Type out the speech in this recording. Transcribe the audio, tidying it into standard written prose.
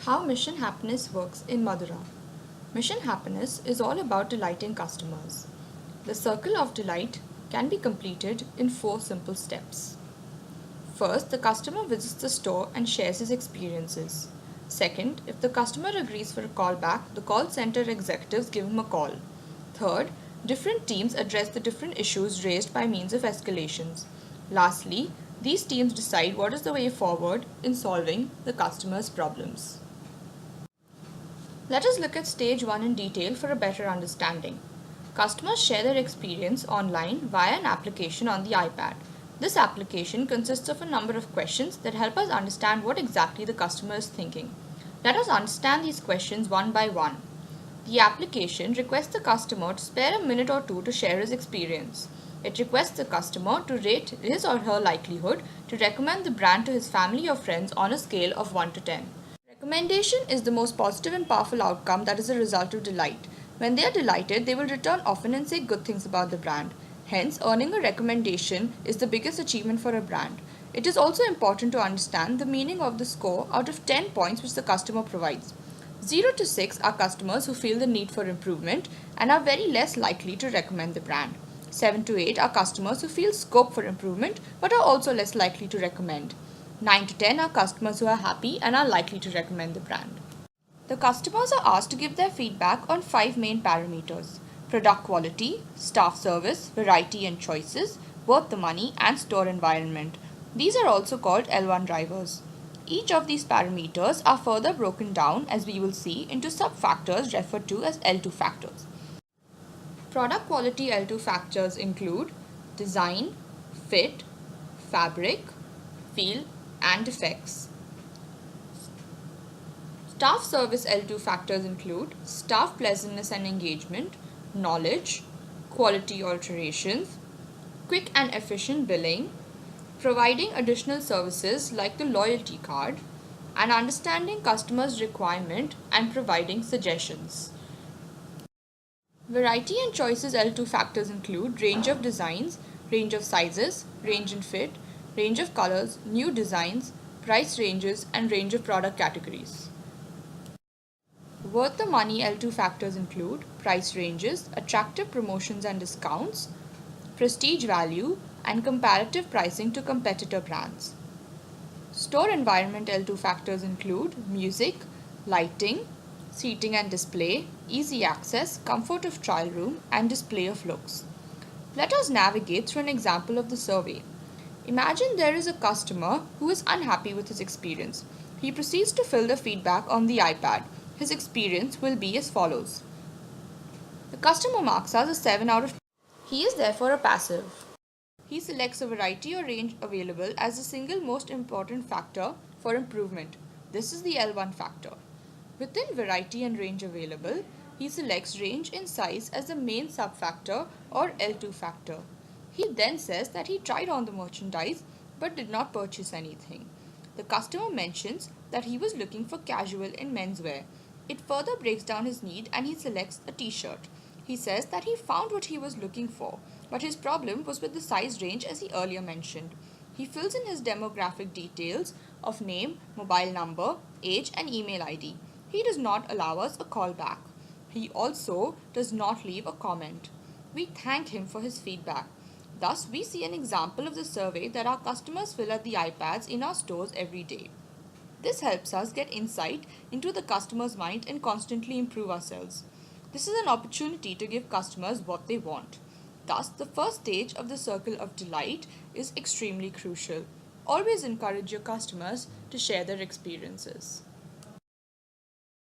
How Mission Happiness works in Madura. Mission Happiness is all about delighting customers. The circle of delight can be completed in 4 simple steps. First, the customer visits the store and shares his experiences. Second, if the customer agrees for a callback, the call center executives give him a call. Third, different teams address the different issues raised by means of escalations. Lastly, these teams decide what is the way forward in solving the customer's problems. Let us look at stage 1 in detail for a better understanding. Customers share their experience online via an application on the iPad. This application consists of a number of questions that help us understand what exactly the customer is thinking. Let us understand these questions one by one. The application requests the customer to spare a minute or two to share his experience. It requests the customer to rate his or her likelihood to recommend the brand to his family or friends on a scale of 1 to 10. Recommendation is the most positive and powerful outcome that is a result of delight. When they are delighted, they will return often and say good things about the brand. Hence, earning a recommendation is the biggest achievement for a brand. It is also important to understand the meaning of the score out of 10 points which the customer provides. 0 to 6 are customers who feel the need for improvement and are very less likely to recommend the brand. 7 to 8 are customers who feel scope for improvement but are also less likely to recommend. 9 to 10 are customers who are happy and are likely to recommend the brand. The customers are asked to give their feedback on 5 main parameters: product quality, staff service, variety and choices, worth the money, and store environment. These are also called L1 drivers. Each of these parameters are further broken down, as we will see, into sub-factors referred to as L2 factors. Product quality L2 factors include design, fit, fabric, feel, and effects. Staff service L2 factors include staff pleasantness and engagement, knowledge, quality alterations, quick and efficient billing, providing additional services like the loyalty card, and understanding customers' requirement and providing suggestions. Variety and choices L2 factors include range of designs, range of sizes, range and fit, range of colors, new designs, price ranges, and range of product categories. Worth the money L2 factors include price ranges, attractive promotions and discounts, prestige value, and comparative pricing to competitor brands. Store environment L2 factors include music, lighting, seating and display, easy access, comfort of trial room, and display of looks. Let us navigate through an example of the survey. Imagine there is a customer who is unhappy with his experience. He proceeds to fill the feedback on the iPad. His experience will be as follows. The customer marks us a 7 out of 10. He is therefore a passive. He selects a variety or range available as the single most important factor for improvement. This is the L1 factor. Within variety and range available, he selects range in size as the main sub-factor or L2 factor. He then says that he tried on the merchandise but did not purchase anything. The customer mentions that he was looking for casual in menswear. It further breaks down his need and he selects a t-shirt. He says that he found what he was looking for, but his problem was with the size range as he earlier mentioned. He fills in his demographic details of name, mobile number, age, and email ID. He does not allow us a call back. He also does not leave a comment. We thank him for his feedback. Thus, we see an example of the survey that our customers fill at the iPads in our stores every day. This helps us get insight into the customer's mind and constantly improve ourselves. This is an opportunity to give customers what they want. Thus, the first stage of the circle of delight is extremely crucial. Always encourage your customers to share their experiences.